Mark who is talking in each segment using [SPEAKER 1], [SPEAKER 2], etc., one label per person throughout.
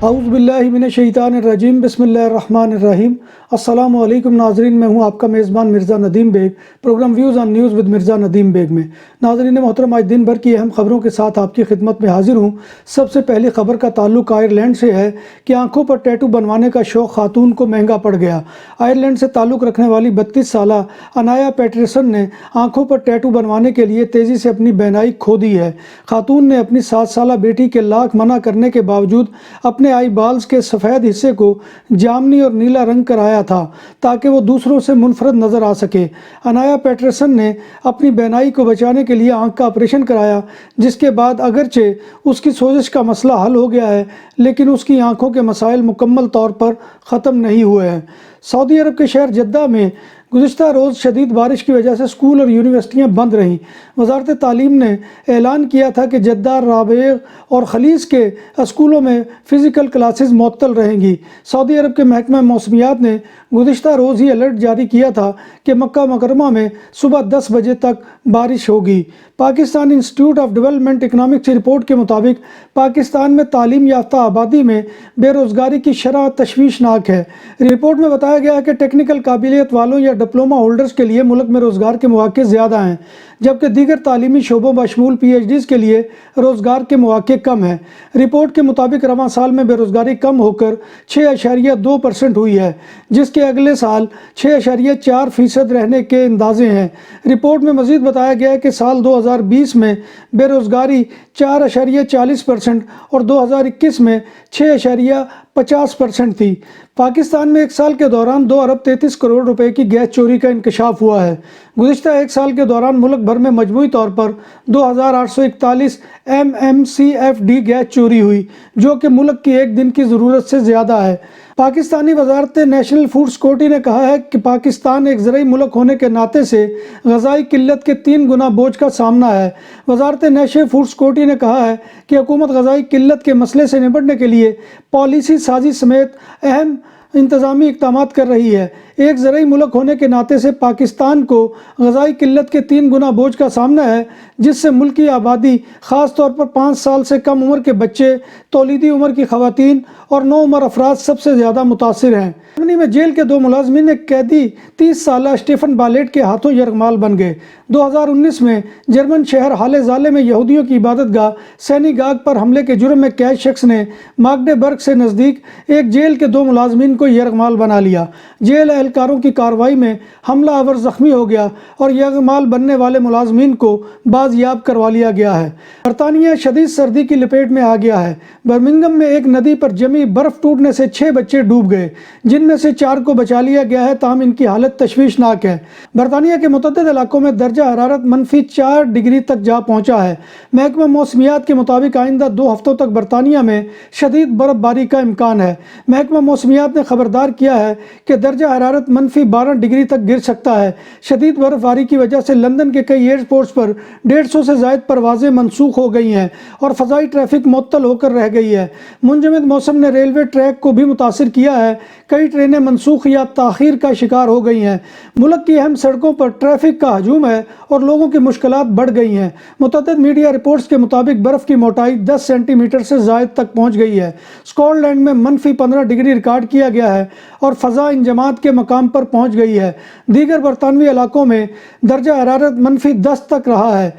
[SPEAKER 1] اعوذ باللہ من الشیطان الرجیم بسم اللہ الرحمن الرحیم۔ السلام علیکم ناظرین، میں ہوں آپ کا میزبان Mirza Nadeem Baig, programme views on news with Mirza Nadeem Baig میں۔ ناظرین محترم، آج دن بھر کی اہم خبروں کے ساتھ آپ کی خدمت میں حاضر ہوں۔ سب سے پہلی خبر کا تعلق آئرلینڈ سے ہے کہ آنکھوں پر ٹیٹو بنوانے کا شوق خاتون کو مہنگا پڑ گیا۔ آئرلینڈ سے تعلق رکھنے والی 32 سالہ انایا پیٹرسن نے آنکھوں پر ٹیٹو بنوانے کے لیے تیزی سے اپنی بینائی کھو دی ہے۔ خاتون نے اپنی 7 سالہ بیٹی کے لاکھ منع کرنے کے باوجود اپنے آئی بالز کے سفید حصے کو جامنی اور نیلا رنگ کرایا تھا تاکہ وہ دوسروں سے منفرد نظر آ سکے۔ انایا پیٹرسن نے اپنی بینائی کو بچانے کے لیے آنکھ کا آپریشن کرایا، جس کے بعد اگرچہ اس کی سوزش کا مسئلہ حل ہو گیا ہے، لیکن اس کی آنکھوں کے مسائل مکمل طور پر ختم نہیں ہوئے ہیں۔ سعودی عرب کے شہر جدہ میں گزشتہ روز شدید بارش کی وجہ سے اسکول اور یونیورسٹیاں بند رہیں۔ وزارت تعلیم نے اعلان کیا تھا کہ جدہ، رابغ اور خلیج کے اسکولوں میں فزیکل کلاسز معطل رہیں گی۔ سعودی عرب کے محکمہ موسمیات نے گزشتہ روز ہی الرٹ جاری کیا تھا کہ مکہ مکرمہ میں صبح 10 بجے تک بارش ہوگی۔ Pakistan institute of development economics کی رپورٹ کے مطابق پاکستان میں تعلیم یافتہ آبادی میں بے روزگاری کی شرح تشویشناک ہے۔ رپورٹ میں بتایا گیا ہے کہ ٹیکنیکل قابلیت والوں یا ڈپلومہ ہولڈرز کے لیے ملک میں روزگار کے مواقع زیادہ ہیں، جبکہ دیگر تعلیمی شعبوں بشمول پی ایچ ڈیز کے لیے روزگار کے مواقع کم ہیں۔ رپورٹ کے مطابق رواں سال میں بے روزگاری کم ہو کر 6.2% ہوئی ہے، جس کے اگلے سال 6.4% رہنے کے اندازے ہیں۔ رپورٹ میں مزید بتایا گیا ہے کہ سال 2020 میں بے روزگاری 4.40% اور 2021 میں 6.50% تھی۔ پاکستان میں ایک سال کے دوران 2 ارب 33 کروڑ روپے کی گیس چوری کا انکشاف ہوا ہے۔ گزشتہ ایک سال کے دوران ملک بھر میں مجموعی طور پر 2841 MMCFD گیس چوری ہوئی، جو کہ ملک کی ایک دن کی ضرورت سے زیادہ ہے۔ پاکستانی وزارت نیشنل فوڈ سیکورٹی نے کہا ہے کہ پاکستان ایک زرعی ملک ہونے کے ناطے سے غذائی قلت کے 3 گنا بوجھ کا سامنا ہے۔ وزارت نیشنل فوڈ سیکورٹی نے کہا ہے کہ حکومت غذائی قلت کے مسئلے سے نمٹنے کے لیے پالیسی سازی سمیت اہم انتظامی اقدامات کر رہی ہے۔ ایک زرعی ملک ہونے کے ناطے سے پاکستان کو غذائی قلت کے 3 گنا بوجھ کا سامنا ہے، جس سے ملکی آبادی، خاص طور پر 5 سال سے کم عمر کے بچے، تولیدی عمر کی خواتین اور نوعمر افراد سب سے زیادہ متاثر ہیں۔ جرمنی میں جیل کے 2 ملازمین قیدی 30 سالہ اسٹیفن بالیٹ کے ہاتھوں یرغمال بن گئے۔ 2019 میں جرمن شہر ہالے زالے میں یہودیوں کی عبادت گاہ سینیگاگ پر حملے کے جرم میں قید شخص نے ماگڈیبرگ سے نزدیک ایک جیل کے 2 ملازمین کو یرغمال بنا لیا۔ جیل اہلکاروں کی کارروائی میں حملہ آور زخمی ہو گیا اور یرغمال بننے والے ملازمین کو بازیاب کروا لیا گیا ہے۔ برطانیہ شدید سردی کی لپیٹ میں آ گیا ہے۔ برمنگھم میں ایک ندی پر جمی برف ٹوٹنے سے 6 بچے ڈوب گئے، جن میں سے 4 کو بچا لیا گیا ہے، تاہم ان کی حالت تشویشناک ہے۔ برطانیہ کے متعدد علاقوں میں درجہ حرارت -4 ڈگری تک جا پہنچا ہے۔ محکمہ موسمیات کے مطابق آئندہ 2 ہفتوں تک برطانیہ میں شدید برف باری کا امکان ہے۔ محکمہ موسمیات نے خبردار کیا ہے کہ درجہ حرارت -12 ڈگری تک گر سکتا ہے۔ شدید برف باری کی وجہ سے لندن کے کئی ایئرپورٹس پر 150 سے زائد پروازیں منسوخ ہو گئی ہیں اور فضائی ٹریفک معطل ہو کر رہ گئی ہے۔ منجمد موسم نے ریلوے ٹریک کو بھی متاثر کیا ہے، کئی ٹرینیں منسوخ یا تاخیر کا شکار ہو گئی ہیں۔ ملک کی اہم سڑکوں پر ٹریفک کا ہجوم ہے اور لوگوں کی مشکلات بڑھ گئی ہیں۔ متعدد میڈیا رپورٹس کے مطابق برف کی موٹائی 10 سینٹی میٹر سے زائد تک پہنچ گئی ہے۔ اسکاٹ لینڈ میں -15 ڈگری ریکارڈ کیا گیا ہے اور فضا انجماد کے مقام پر پہنچ گئی ہے۔ دیگر برطانوی علاقوں میں درجہ حرارت -10 تک رہا ہے۔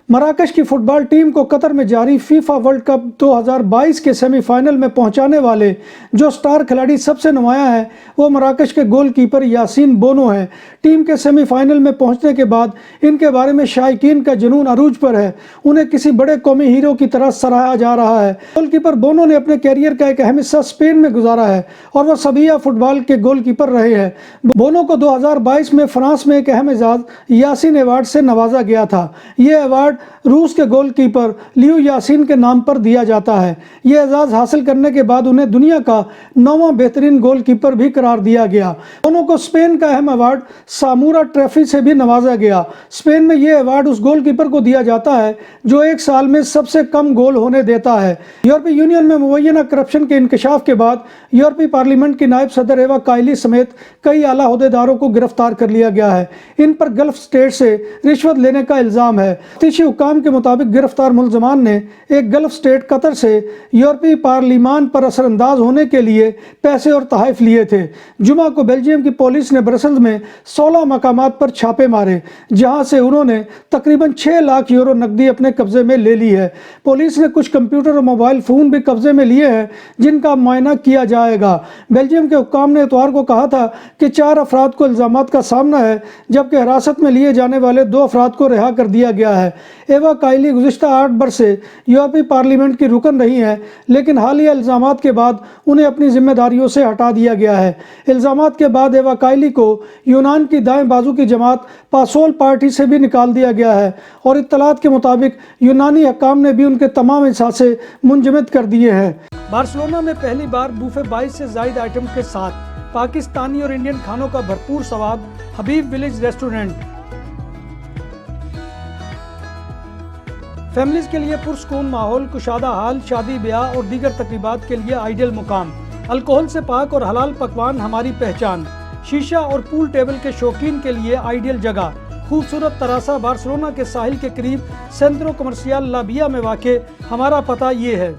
[SPEAKER 1] مراکش کی فٹ بال ٹیم کو قطر میں جاری فیفا ورلڈ کپ 2022 کے سیمی فائنل میں پہنچانے والے جو سٹار کھلاڑی سب سے نمایاں ہیں، وہ مراکش کے گول کیپر یاسین بونو ہیں۔ ٹیم کے سیمی فائنل میں پہنچنے کے بعد ان کے بارے میں شائقین کا جنون عروج پر ہے۔ انہیں کسی بڑے قومی ہیرو کی طرح سراہا جا رہا ہے۔ گول کیپر بونو نے اپنے کیریئر کا ایک اہم حصہ اسپین میں گزارا ہے اور وہ سیویا فٹ بال کے گول کیپر رہے ہیں۔ بونو کو 2022 میں فرانس میں ایک اہم اعزاز یاسین ایوارڈ سے نوازا گیا تھا۔ یہ ایوارڈ روس کے گول کیپر لیو یاسین کے نام پر دیا جاتا ہے۔ یہ اعزاز حاصل کرنے کے بعد انہیں دنیا کا 9واں بہترین گول کیپر بھی قرار دیا گیا۔ بونو کو اسپین کا اہم ایوارڈ سامورا ٹرافی سے بھی نوازا گیا۔ اسپین میں یہ ایوارڈ اس گول کیپر کو دیا جاتا ہے جو ایک سال میں سب سے کم گول ہونے دیتا ہے۔ یورپی یونین میں مبینہ کرپشن کے انکشاف کے بعد یورپی پارلیمنٹ کی نائب صدر ایوا کائلی سمیت کئی اعلیٰ عہدیداروں کو گرفتار کر لیا گیا ہے۔ ان پر گلف اسٹیٹ سے رشوت لینے کا الزام ہے۔ تفتیشی حکام کے مطابق گرفتار ملزمان نے ایک گلف اسٹیٹ قطر سے یورپی پارلیمان پر اثر انداز ہونے کے لیے پیسے اور تحائف لیے تھے۔ جمعہ کو بیلجیم کی پولیس نے برسلز میں 16 مقامات پر چھاپے مارے، جہاں سے انہوں نے تقریباً 6 لاکھ یورو نقدی اپنے قبضے میں لے لی ہے۔ پولیس نے کچھ کمپیوٹر اور موبائل فون بھی قبضے میں لیے ہیں، جن کا معائنہ کیا جائے گا۔ بیلجیم کے حکام نے اتوار کو کہا تھا کہ 4 افراد کو الزامات کا سامنا ہے، جبکہ حراست میں لیے جانے والے 2 افراد کو رہا کر دیا گیا ہے۔ ایوا کائلی گزشتہ 8 برس سے یورپی پارلیمنٹ کی رکن رہی ہیں، لیکن حالیہ الزامات کے بعد انہیں اپنی ذمہ داریوں سے ہٹا دیا گیا ہے۔ الزامات کے بعد ایوا کائلی کو یونان کی دائیں بازو کی جماعت پاسول پارٹی سے بھی نکال دیا گیا ہے، اور اطلاعات کے مطابق یونانی حکام نے بھی ان کے تمام اثاثے منجمد کر دیے ہیں۔ بارسلونا میں پہلی بار بوفے 22 سے زائد آئٹم کے ساتھ پاکستانی اور انڈین کھانوں کا بھرپور سواد، حبیب ولیج ریسٹورنٹ۔ فیملیز کے لیے پرسکون ماحول، کشادہ حال، شادی بیاہ اور دیگر تقریبات کے لیے آئیڈیل مقام۔ الکوہل سے پاک اور حلال پکوان ہماری پہچان۔ شیشہ اور پول ٹیبل کے شوقین کے لیے آئیڈیل جگہ۔ خوبصورت تراسا بارسلونا کے ساحل کے قریب سینٹرو کمرشیال لا ویا میں واقع۔ ہمارا پتہ یہ ہے۔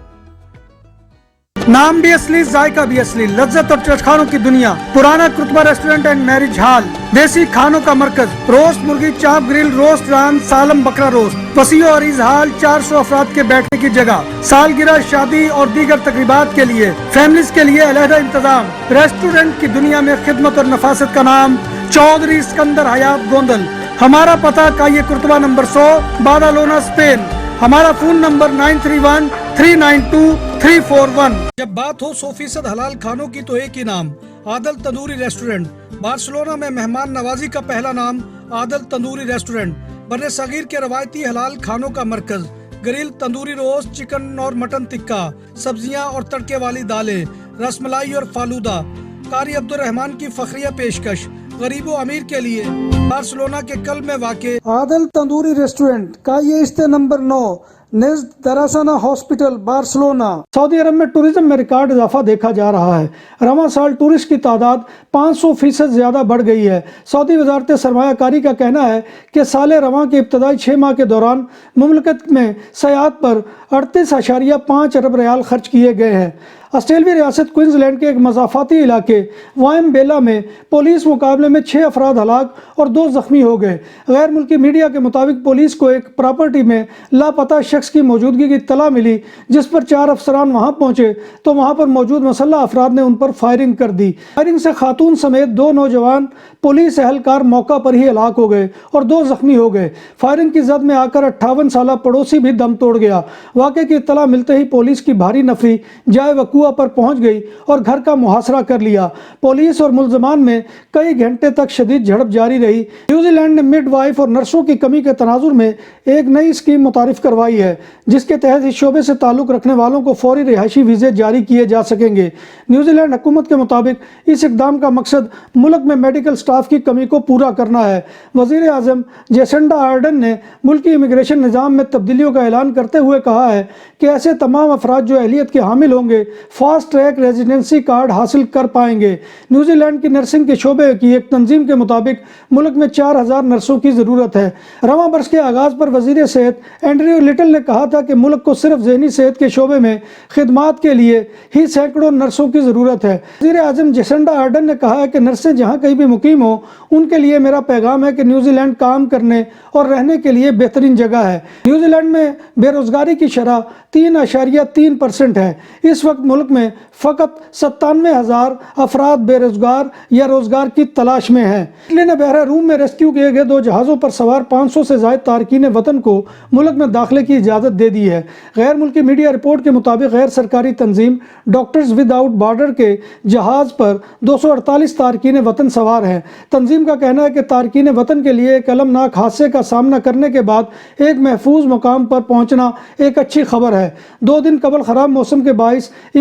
[SPEAKER 1] نام بھی اصلی، ذائقہ بھی اصلی، لذت اور چٹخانوں کی دنیا۔ پرانا کرتبہ ریسٹورنٹ اینڈ میرج ہال، دیسی کھانوں کا مرکز، روسٹ مرغی، چاپ گرل، روسٹ ران، سالم بکرا روسٹ، وسیع و عریض ہال، 400 افراد کے بیٹھنے کی جگہ، سالگرہ، شادی اور دیگر تقریبات کے لیے، فیملیز کے لیے علیحدہ انتظام۔ ریسٹورنٹ کی دنیا میں خدمت اور نفاست کا نام چودھری اسکندر حیات گوندل۔ ہمارا پتہ کائیے کرتبہ نمبر 100، بادالونا، اسپین۔ ہمارا فون نمبر 9313923341۔ جب بات ہو 100% حلال کھانوں کی تو ایک ہی نام، عادل تندوری ریسٹورنٹ۔ بارسلونا میں مہمان نوازی کا پہلا نام عادل تندوری ریسٹورنٹ، بر صغیر کے روایتی حلال کھانوں کا مرکز۔ گرل، تندوری روسٹ، چکن اور مٹن ٹکا، سبزیاں اور تڑکے والی دالیں، رس ملائی اور فالودہ۔ قاری عبدالرحمان کی فخریہ پیشکش، غریب و امیر کے لیے۔ بارسلونا کے قلب میں واقع عادل تندوری ریسٹورنٹ کا یہ استے نمبر 9 نزد دراسانہ ہاسپٹل، بارسلونا۔ سعودی عرب میں ٹورزم میں ریکارڈ اضافہ دیکھا جا رہا ہے۔ رواں سال ٹورسٹ کی تعداد 500% زیادہ بڑھ گئی ہے۔ سعودی وزارت سرمایہ کاری کا کہنا ہے کہ سال رواں کے ابتدائی 6 ماہ کے دوران مملکت میں سیاحت پر 38.5 ارب ریال خرچ کیے گئے ہیں۔ آسٹریلوی ریاست کوئنز لینڈ کے ایک مضافاتی علاقے وائم بیلا میں پولیس مقابلے میں 6 افراد ہلاک اور 2 زخمی ہو گئے۔ غیر ملکی میڈیا کے مطابق پولیس کو ایک پراپرٹی میں لاپتہ شخص کی موجودگی کی اطلاع ملی، جس پر 4 افسران وہاں پہنچے تو وہاں پر موجود مسلح افراد نے ان پر فائرنگ کر دی۔ فائرنگ سے خاتون سمیت 2 نوجوان پولیس اہلکار موقع پر ہی ہلاک ہو گئے اور 2 زخمی ہو گئے۔ فائرنگ کی زد میں آ کر 58 سالہ پڑوسی بھی دم توڑ گیا۔ واقعے کی اطلاع ملتے ہی پولیس کی بھاری نفری جائے وقوع پر پہنچ گئی اور گھر کا محاصرہ کر لیا۔ پولیس اور ملزمان میں کئی گھنٹے تک شدید جھڑپ جاری رہی۔ نیوزی لینڈ نے مڈ وائف اور نرسوں کی کمی کے تناظر میں ایک نئی اسکیم متعارف کروائی ہے، جس کے تحت اس شعبے سے تعلق رکھنے والوں کو فوری رہائشی ویزے جاری کیے جا سکیں گے۔ نیوزی لینڈ حکومت کے مطابق اس اقدام کا مقصد ملک میں میڈیکل سٹاف کی کمی کو پورا کرنا ہے۔ وزیر اعظم جیسنڈا آرڈن نے ملکی امیگریشن نظام میں تبدیلیوں کا اعلان کرتے ہوئے کہا ہے کہ ایسے تمام افراد جو اہلیت کے حامل ہوں گے فاسٹ ٹریک ریزیڈنسی کارڈ حاصل کر پائیں گے۔ نیوزی لینڈ کی نرسنگ کے شعبے کی ایک تنظیم کے مطابق ملک میں 4000 نرسوں کی ضرورت ہے۔ رواں برس کے آغاز پر وزیر صحت اینڈریو لٹل نے کہا تھا کہ ملک کو صرف ذہنی صحت کے شعبے میں خدمات کے لیے ہی سینکڑوں نرسوں کی ضرورت ہے۔ وزیر اعظم جیسنڈا آرڈن نے کہا ہے کہ نرسیں جہاں کہیں بھی مقیم ہوں، ان کے لیے میرا پیغام ہے کہ نیوزی لینڈ کام کرنے اور رہنے کے لیے بہترین جگہ ہے۔ نیوزی لینڈ میں بے روزگاری کی شرح 3.3% ہے۔ اس وقت ملک میں فقط 97,000 افراد بے روزگار یا روزگار کی تلاش میں ہیں۔ اٹلی نے بحر روم میں ریسکیو کیے گئے 2 جہازوں پر سوار 500 سے زائد تارکین وطن کو ملک میں داخلے کی اجازت دے دی ہے۔ غیر ملکی میڈیا رپورٹ کے مطابق غیر سرکاری تنظیم ڈاکٹرز ود آؤٹ بارڈر کے جہاز پر 248 تارکین وطن سوار ہیں۔ تنظیم کا کہنا ہے کہ تارکین وطن کے لیے ایک المناک حادثے کا سامنا کرنے کے بعد ایک محفوظ مقام پر پہنچنا ایک اچھی خبر ہے۔ 2 دن قبل خراب موسم کے باعث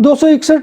[SPEAKER 1] 261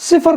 [SPEAKER 1] 0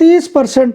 [SPEAKER 1] 30%